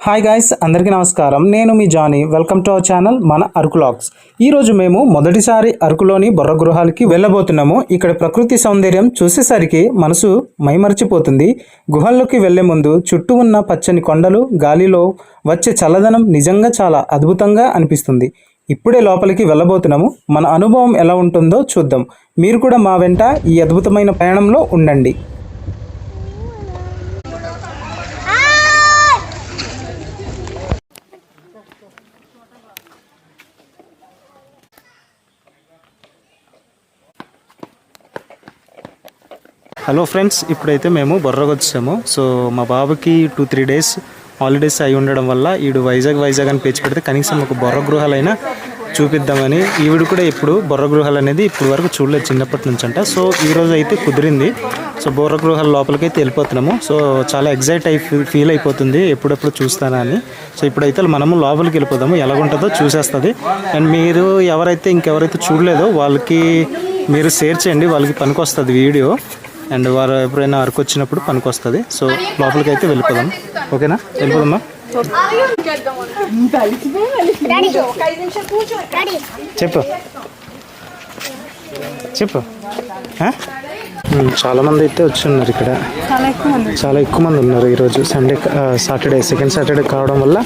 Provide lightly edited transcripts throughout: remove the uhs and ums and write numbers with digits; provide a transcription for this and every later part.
Hi guys, అందరికీ నమస్కారం. నేను మీ Johnny. Welcome to our channel మన అరకు లాగ్స్. ఈరోజు మేము మొదటిసారి అరకులోని బొర్ర గృహాలకి వెళ్ళబోతున్నాము. ఇక్కడ ప్రకృతి సౌందర్యం చూసేసరికి మనసు మైమరిచిపోతుంది. గుహల్లోకి వెళ్లే ముందు చుట్టూ ఉన్న పచ్చని కొండలు, గాలిలో వచ్చే చల్లదనం నిజంగా చాలా అద్భుతంగా అనిపిస్తుంది. ఇప్పుడే లోపలికి వెళ్ళబోతున్నాము. మన అనుభవం ఎలా ఉంటుందో చూద్దాం. మీరు కూడా మా వెంట ఈ అద్భుతమైన ప్రయాణంలో ఉండండి. హలో ఫ్రెండ్స్, ఇప్పుడైతే మేము బొర్రకు వచ్చాము. సో మా బాబుకి 2-3 డేస్ హాలిడేస్ అయి ఉండడం వల్ల ఈడు వైజాగ్ అని పేచి పెడితే కనీసం ఒక బొర్ర గృహాలైనా చూపిద్దామని. ఈవిడ కూడా ఇప్పుడు బొర్ర గృహాలు అనేది ఇప్పుడు వరకు చూడలేదు చిన్నప్పటి నుంచి అంట. సో ఈరోజు అయితే కుదిరింది. సో బొర్ర గృహాల లోపలికి అయితే వెళ్ళిపోతున్నాము. సో చాలా ఎగ్జైట్ ఫీల్ అయిపోతుంది ఎప్పుడెప్పుడు చూస్తానా అని. సో ఇప్పుడైతే మనము లోపలికి వెళ్ళిపోదాము. ఎలాగుంటుందో చూసేస్తుంది. అండ్ మీరు ఇంకెవరైతే చూడలేదో వాళ్ళకి మీరు షేర్ చేయండి, వాళ్ళకి పనికొస్తుంది వీడియో. అండ్ వారు ఎప్పుడైనా అరకు వచ్చినప్పుడు పనికి వస్తుంది. సో లోపలికి అయితే వెళ్ళిపోదాం. ఓకేనా, వెళ్ళిపోదామా? చెప్పు చెప్పు. చాలా మంది అయితే వచ్చి ఉన్నారు ఇక్కడ. చాలా ఎక్కువ మంది ఉన్నారు ఈరోజు సెకండ్ సాటర్డే కావడం వల్ల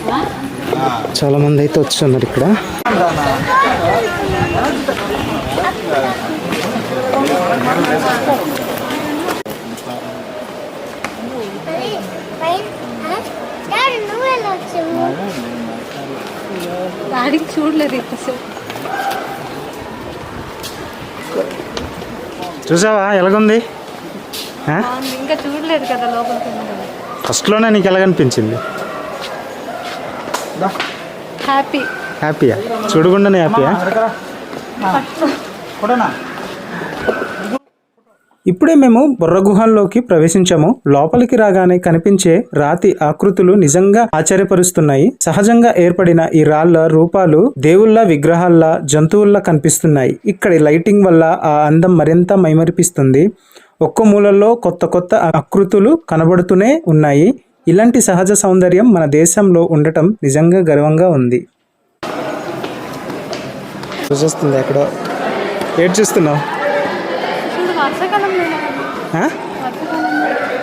చాలా మంది అయితే వచ్చి ఉన్నారు ఇక్కడ. చూసావా ఎలాగుంది? ఇంకా చూడలేదు కదా లోపలికి. ఫస్ట్లోనే నీకు ఎలాగనిపించింది? హ్యాపీయా? చూడకుండానే హ్యాపీయా? ఇప్పుడే మేము బొర్ర గుహల్లోకి ప్రవేశించాము. లోపలికి రాగానే కనిపించే రాతి ఆకృతులు నిజంగా ఆశ్చర్యపరుస్తున్నాయి. సహజంగా ఏర్పడిన ఈ రాళ్ల రూపాలు దేవుళ్ళ, విగ్రహాల్లా, జంతువుల్లా కనిపిస్తున్నాయి. ఇక్కడి లైటింగ్ వల్ల ఆ అందం మరింత మైమరిపిస్తుంది. ఒక్కో మూలల్లో కొత్త ఆకృతులు కనబడుతూనే ఉన్నాయి. ఇలాంటి సహజ సౌందర్యం మన దేశంలో ఉండటం నిజంగా గర్వంగా ఉంది. చూస్తుంది ఎక్కడో. ఏడ్ చూస్తున్నావు?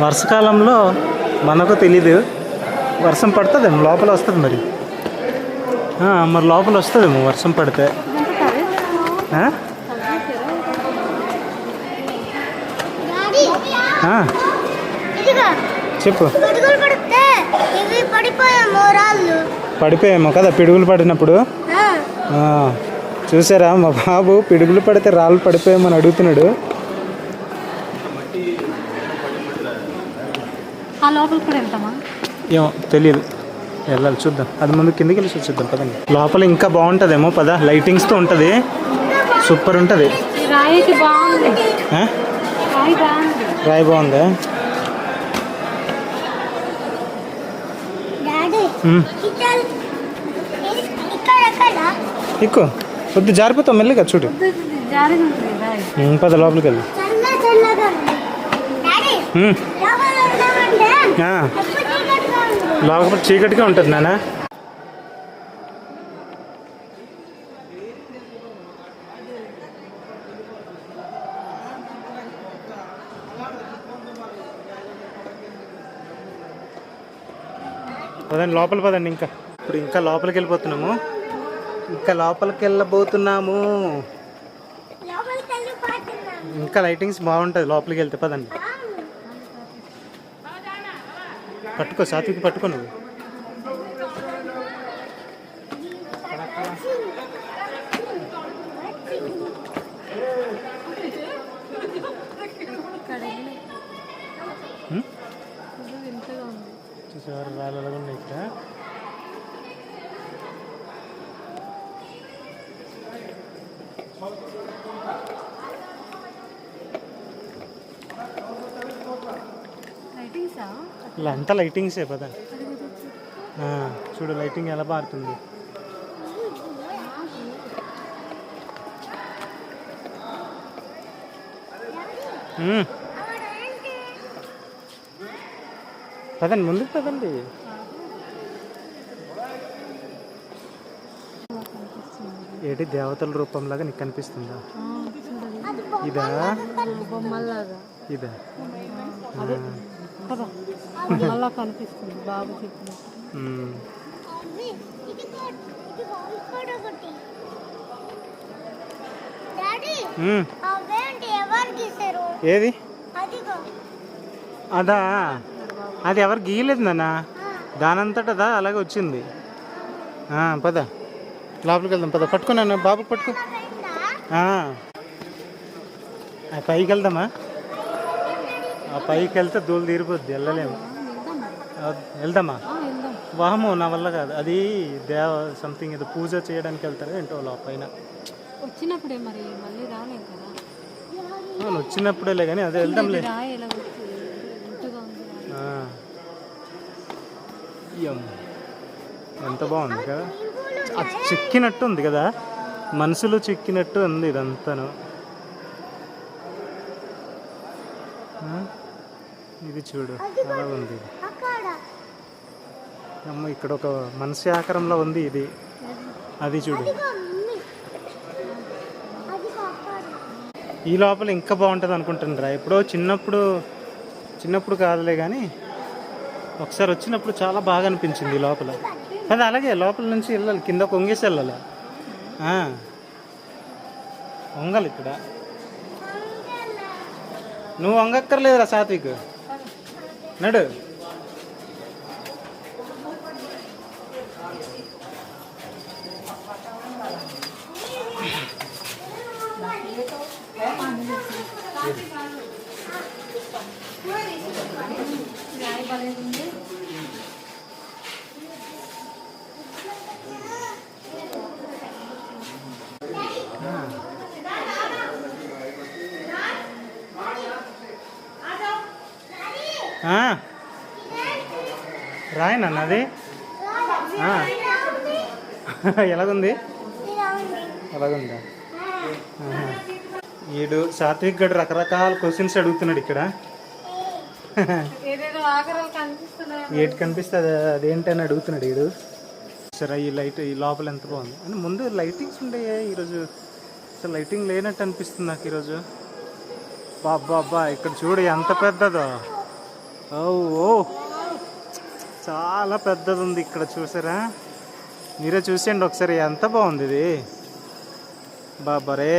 వర్షాకాలంలో మనకు తెలీదు. వర్షం పడుతుందేమో, లోపల వస్తుంది మరి. మరి లోపల వస్తుందేమో వర్షం పడితే. చెప్పు. పడిపోయామో కదా పిడుగులు పడినప్పుడు. చూసారా, మా బాబు పిడుగులు పడితే రాళ్ళు పడిపోయామని అడుగుతున్నాడు. ఏమో తెలియదు, వెళ్ళాలి చూద్దాం. అది ముందు కిందకి వెళ్ళి చూద్దాం పదండి. లోపల ఇంకా బాగుంటుందేమో పద. లైటింగ్స్తో ఉంటుంది, సూపర్ ఉంటుంది. రాయి బాగుందా? ఎక్కువ వద్దు, జారిపోతాం మెల్లిగా. చూడు పద లోపలికి వెళ్ళి. లోపల చీకటిగా ఉంటుంది నాన్న. పదండి లోపల పదండి. ఇంకా లోపలికి వెళ్ళిపోతున్నాము. ఇంకా లైటింగ్స్ బాగుంటుంది లోపలికి వెళ్తే. పదండి. పట్టుకో, సాత్వికి పట్టుకో నువ్వు. చూసేవారు రాళ్ళు ఎలాగ ఉన్నాయి ఇక్కడ. అంతా లైటింగ్సే పదా. చూడు లైటింగ్ ఎలా మారుతుంది. పదండి, ముందుకు పదండి. ఏంటి దేవతల రూపంలాగా నీకు కనిపిస్తుందా? ఇదా బొమ్మలాగా ఇదా అలా కనిపిస్తుంది బాబు చెప్పినట్టు. ఏది అదా? అది ఎవరు గీయలేదు నాన్న, దానంతటదా అలాగే వచ్చింది. పద లోపలికి వెళ్దాం, పద. పట్టుకున్నాను బాబు, పట్టుకో. పైకి వెళ్దామా? ఆ పైకి వెళ్తే దూలు తీరిపోద్ది, వెళ్ళలేము. వెళ్దామా? వాహము నా వల్ల కాదు. అది సంథింగ్ ఏదో పూజ చేయడానికి వెళ్తారు ఏంటో పైన. వచ్చినప్పుడే మరి మళ్ళీ రాలేం కదా. వచ్చినప్పుడేలే కానీ అదే వెళ్దాంలే. ఎంత బాగుంది కదా, అది చిక్కినట్టు ఉంది కదా, మనసులు చిక్కినట్టు ఉంది ఇదంతాను. ఇది చూడు అలా ఉంది. అమ్మ ఇక్కడ ఒక మనిషి ఆకారంలో ఉంది ఇది, అది చూడు. ఈ లోపల ఇంకా బాగుంటుంది అనుకుంటున్నారా? ఎప్పుడో చిన్నప్పుడు కాదులే కానీ ఒకసారి వచ్చినప్పుడు చాలా బాగా అనిపించింది ఈ లోపల. అది అలాగే లోపల నుంచి వెళ్ళాలి, కింద వంగేసి వెళ్ళాలి. వంగాలి ఇక్కడ. నువ్వు వంగక్కర్లేదురా సాత్విక్, నడు. రాయి నాన్న అది ఎలాగుంది? ఎలాగుందా? వీడు సాత్విక్ గడు రకరకాల క్వశ్చన్స్ అడుగుతున్నాడు ఇక్కడ. ఏటి కనిపిస్తుంది అదేంటని అడుగుతున్నాడు వీడు. సరే ఈ లైట్ ఈ లోపల ఎంత బాగుంది అని. ముందు లైటింగ్స్ ఉండేవి, ఈరోజు అసలు లైటింగ్ లేనట్టు అనిపిస్తుంది నాకు ఈరోజు. బాబా ఇక్కడ చూడు ఎంత పెద్దదో. ఓ చాలా పెద్దది ఉంది ఇక్కడ, చూసారా? మీరే చూసేయండి ఒకసారి, ఎంత బాగుంది ఇది. బాబారే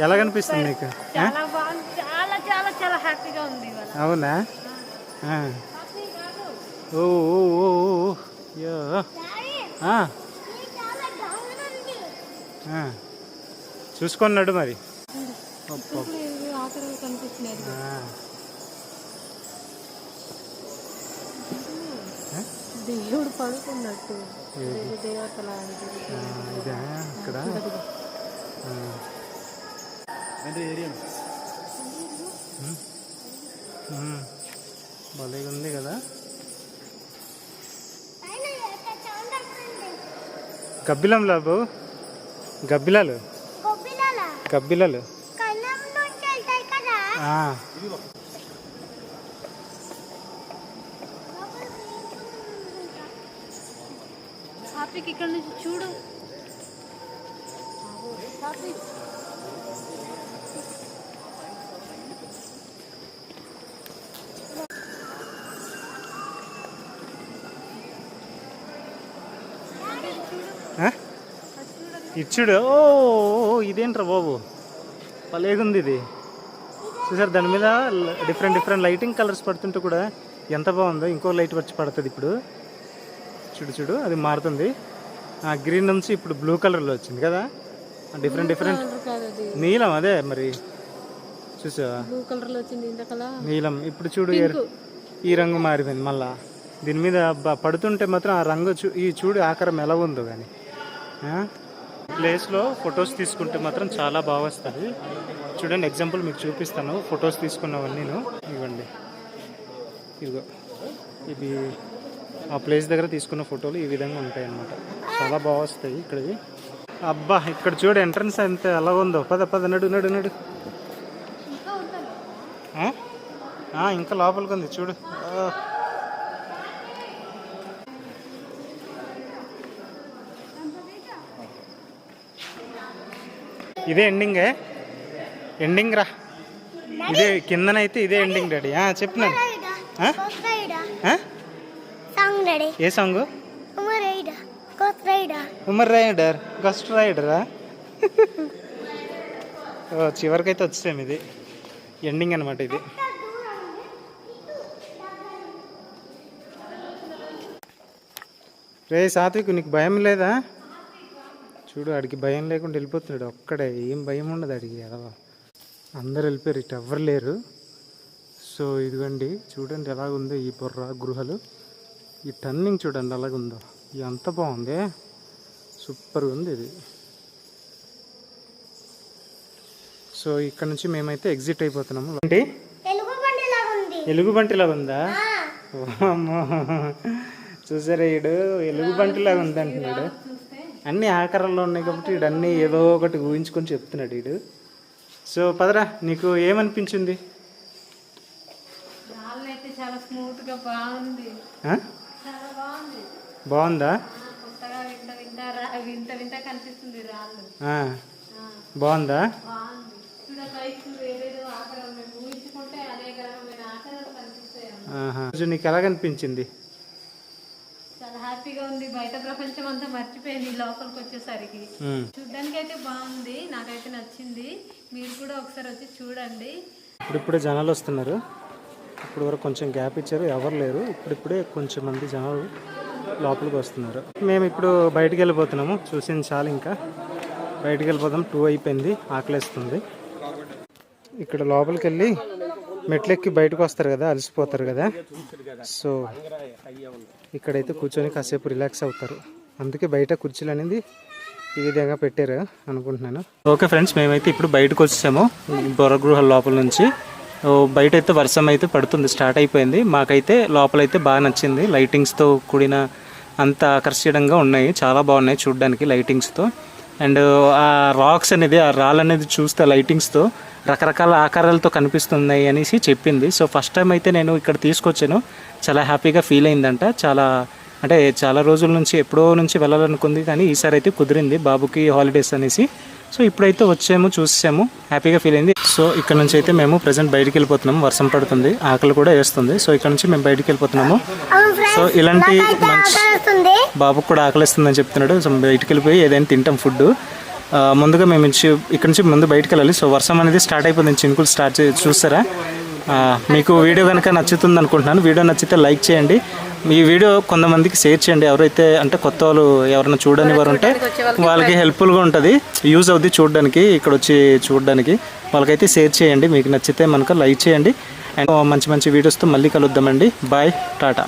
ఎలా కనిపిస్తుంది నీకు? అవునా? ఓ చూసుకున్నాడు మరి. దేవుడు పడుకున్నట్టు దేవతల ఇదా ఇక్కడ భలేగా ఉంది కదా. గబ్బిలం లాబు, గబ్బిలాలు గబ్బిలాలు. ఇక్కడ నుంచి చూడు. ఇచ్చుడు. ఓ ఇదేంట్రా బాబు, భలేగుంది ఇది. చూసారు దాని మీద డిఫరెంట్ లైటింగ్ కలర్స్ పడుతుంటే కూడా ఎంత బాగుందో. ఇంకో లైట్ వచ్చి పడుతుంది ఇప్పుడు. చూడు అది మారుతుంది. గ్రీన్ నుంచి ఇప్పుడు బ్లూ కలర్లో వచ్చింది కదా. డిఫరెంట్ నీలం. అదే మరి చూసావా, బ్లూ కలర్లో వచ్చింది నీలం. ఇప్పుడు చూడు ఈ రంగు మారిపోయింది మళ్ళా. దీని మీద పడుతుంటే మాత్రం ఆ రంగు ఈ చూడు ఆకారం ఎలా ఉందో. కానీ ప్లేస్లో ఫొటోస్ తీసుకుంటే మాత్రం చాలా బాగా వస్తుంది. చూడండి ఎగ్జాంపుల్ మీకు చూపిస్తాను. ఫొటోస్ తీసుకున్నవన్నీ నేను ఇవ్వండి. ఇదిగో ఇవి ఆ ప్లేస్ దగ్గర తీసుకున్న ఫోటోలు ఈ విధంగా ఉంటాయి అన్నమాట. చాలా బాగా వస్తాయి ఇక్కడివి. అబ్బా ఇక్కడ చూడు ఎంట్రన్స్ ఎంత ఎలా ఉందో. పద నడు. ఇంకా లోపలికి ఉంది చూడు. ఇదే ఎండింగే ఎండింగ్ రా ఇదే కిందనైతే ఇదే ఎండింగ్ డాడీ చెప్పినాను ఏ సాంగ్ ఉమర్ రైడర్ గస్ట్ రైడరా ఓ చివరికైతే వచ్చేసాం ఇది ఎండింగ్ అనమాట ఇది రే సాత్విక్ నీకు భయం లేదా చూడు అడిగి భయం లేకుండా వెళ్ళిపోతున్నాడు ఒక్కడే ఏం భయం ఉండదు అడిగి ఎదవా అందరు వెళ్ళిపోయారు ఇటు ఎవ్వరు లేరు సో ఇదిగోండి చూడండి ఎలాగుందో ఈ బొర్ర గృహలు ఈ టర్నింగ్ చూడండి ఎలాగుందో ఇది అంత బాగుంది సూపర్గా ఉంది ఇది సో ఇక్కడ నుంచి మేమైతే ఎగ్జిట్ అయిపోతున్నాము అంటే ఎలుగుబంటిలాగా ఉందా అమ్మో చూసారా ఈడు ఎలుగుబంటిలాగా ఉంది అంటున్నాడు అన్నీ ఆకారంలో ఉన్నాయి కాబట్టి వీడు అన్నీ ఏదో ఒకటి ఊహించుకొని చెప్తున్నాడు వీడు సో పదరా నీకు ఏమనిపించింది చాలా స్మూత్ గా బాగుంది బాగుందా వింత కనిపిస్తుంది రాళ్ళు బాగుందా నీకు ఎలా కనిపించింది చాలా హ్యాపీగా ఉంది బయట ప్రపంచం అంతా మర్చిపోయింది లోపలికి వచ్చేసరికి చూడ్డానికి అయితే బాగుంది నాకైతే నచ్చింది మీరు కూడా ఒకసారి వచ్చి చూడండి ఇప్పుడిప్పుడే జనాలు వస్తున్నారు ఇప్పుడు వరకు కొంచెం గ్యాప్ ఇచ్చారు ఎవరు లేరు ఇప్పుడిప్పుడే కొంచెం మంది జనాలు లోపలికి వస్తున్నారు మేము ఇప్పుడు బయటికి వెళ్ళిపోతున్నాము చూసింది చాలు ఇంకా బయటికి వెళ్ళిపోతాం 2 అయిపోయింది ఆకలేస్తుంది ఇక్కడ లోపలికి వెళ్ళి మెట్లెక్కి బయటకు వస్తారు కదా అలసిపోతారు కదా సో ఇక్కడైతే కూర్చొని కాసేపు రిలాక్స్ అవుతారు అందుకే బయట కుర్చీలు అనేది ఈ విధంగా పెట్టారు అనుకుంటున్నాను ఓకే ఫ్రెండ్స్ మేమైతే ఇప్పుడు బయటకు వచ్చాము బొర్రగృహ లోపల నుంచి బయట అయితే వర్షం అయితే పడుతుంది స్టార్ట్ అయిపోయింది మాకైతే లోపలైతే బాగా నచ్చింది లైటింగ్స్తో కూడిన అంత ఆకర్షణీయంగా ఉన్నాయి చాలా బాగున్నాయి చూడడానికి లైటింగ్స్తో అండ్ ఆ రాక్స్ అనేది ఆ రాళ్ళు అనేది చూస్తే లైటింగ్స్తో రకరకాల ఆకారాలతో కనిపిస్తున్నాయి అనేసి చెప్పింది సో ఫస్ట్ టైం అయితే నేను ఇక్కడ తీసుకొచ్చాను చాలా హ్యాపీగా ఫీల్ అయిందంట చాలా రోజుల నుంచి ఎప్పుడో నుంచి వెళ్ళాలనుకుంది కానీ ఈసారి అయితే కుదిరింది బాబుకి హాలిడేస్ అనేసి సో ఇప్పుడైతే వచ్చాము చూసాము హ్యాపీగా ఫీల్ అయింది సో ఇక్కడ నుంచి అయితే మేము ప్రజెంట్ బయటికి వెళ్ళిపోతున్నాము వర్షం పడుతుంది ఆకలి కూడా వేస్తుంది సో ఇక్కడ నుంచి మేము బయటికి వెళ్ళిపోతున్నాము సో ఇలాంటి మంచి బాబుకు కూడా ఆకలిస్తుందని చెప్తున్నాడు సో బయటికి వెళ్ళిపోయి ఏదైనా తింటాం ఫుడ్ ముందుగా మేము ఇక్కడ నుంచి ముందు బయటికి వెళ్ళాలి సో వర్షం అనేది స్టార్ట్ అయిపోతుంది చినుకులు స్టార్ట్ చూస్తారా మీకు వీడియో కనుక నచ్చుతుంది అనుకుంటున్నాను వీడియో నచ్చితే లైక్ చేయండి ఈ వీడియో కొంతమందికి షేర్ చేయండి ఎవరైతే అంటే కొత్త వాళ్ళు ఎవరైనా చూడని వారు ఉంటే వాళ్ళకి హెల్ప్ఫుల్గా ఉంటుంది యూజ్ అవుద్ది చూడడానికి ఇక్కడ వచ్చి చూడడానికి వాళ్ళకైతే షేర్ చేయండి మీకు నచ్చితే మనకు లైక్ చేయండి అండ్ మంచి మంచి వీడియోస్తో మళ్ళీ కలుద్దామండి బాయ్ టాటా